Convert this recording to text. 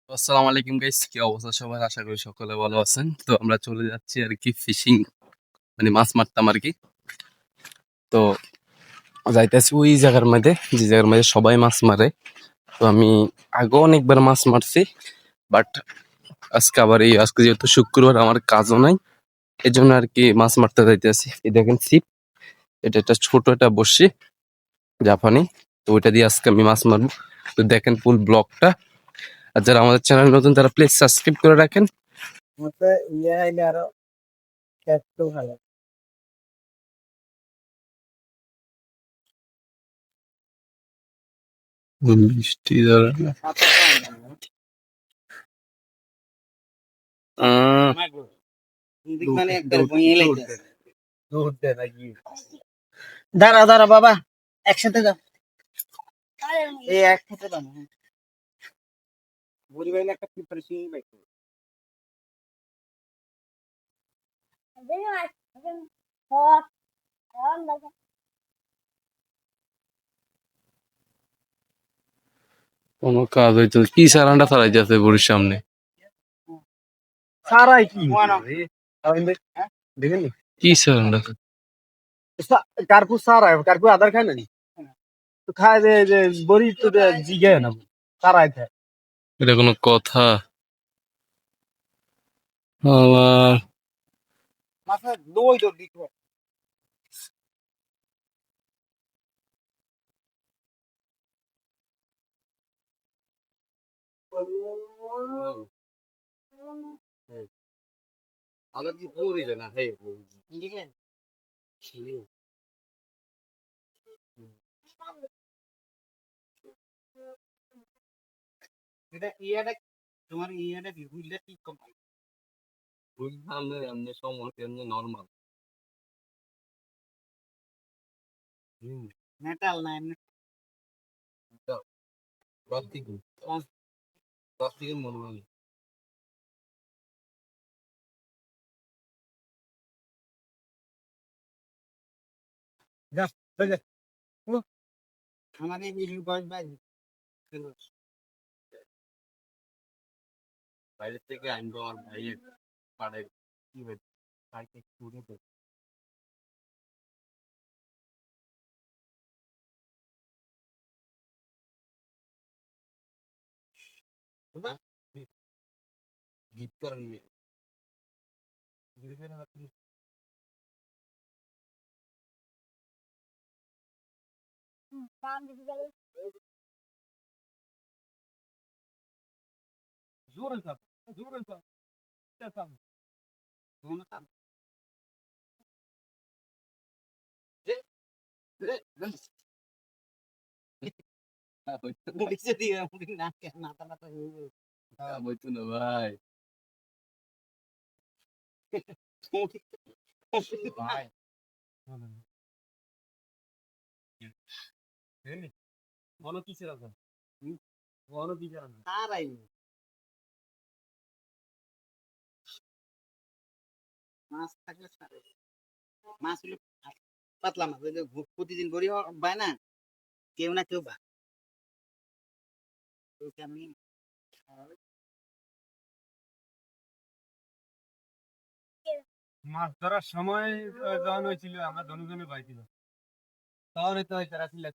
আসসালামু আলাইকুম গাইস, কি অবস্থা সবার? আশা করি সকলে ভালো আছেন। তো আমরা চলে যাচ্ছি আর কি ফিশিং, মানে মাছ মারতাম আর কি। তো যাইতেছি ওই জায়গার মধ্যে, যে জায়গার মধ্যে সবাই মাছ মারে। তো আমি আগে অনেকবার মাছ মারছি, বাট আজকে যেহেতু শুক্রবার, আমার কাজও নাই, এই জন্য আর কি মাছ মারতে যাইতেছি। এই দেখেন ছিপ, এটা একটা ছোট একটা বড়শি, জাপানি। তো ওইটা দিয়ে আজকে আমি মাছ মারবো। তো দেখেন ফুল ব্লগটা। আর যারা আমাদের চ্যানেল নতুন, তারা প্লিজ সাবস্ক্রাইব করে রাখেন। ಮತ್ತೆ ಯಾರು ಕೆಟ್ಟು ಹಳೆ বৃষ্টি দ্বারা মানে একবার বইয়ে লাইতে দুধ দে নাকি দাঁড়া দাঁড়া বাবা একসাথে দাও এই একসাথে দাও বুড়ি ভাই একটা প্রিপারেশন বাইতো কোনো কাজ হইতো কি সারানটা চালাই যাচ্ছে বুড়ির সামনে। সারাই কি দেখেন কি সারানটা? কার্পু সারাই কার্পু আদার খায় না তো খায় যে বড়ি তো জিগে না সারাই খায় এটা কোনো কথা? আবার মাথা দই দই দিতে আগে কি পড়ি না হে দেখেন এটা ইয়াটা তোমার ইয়াটা বিহুইলে কি কম বুঝ সামনে এমনি সমস্যা এমনি নরমাল। মেটাল না এমনি প্লাস্টিক, প্লাস্টিকের মনে হয়। যা যা আমাদের বিহুর বয়স বাজে বাইরে থেকে আনবো, আমার ভাইয়ের পাড়ায় কি হয়েছে, বাইকে ছুড়ে দে। গীত করেন জোরে চাপ জোরে চাপ চাপ কোন চাপ বলিছে দিয়ে মুড়ি না নাতা নাতা হয়ে বইতো না ভাই। ভাই মনো কিসের আছে মনো কিসের আছে তারাই মাছ থাকলে সারে মাছ হলে পাতলা মাছ ওই যে প্রতিদিন বড়ি বায় না কেউ না কেউ বা আমি মাছ ধরার সময় যখন হয়েছিল আমরা ধনুজনে পাইছিল তখন হয়তো তারা ছিল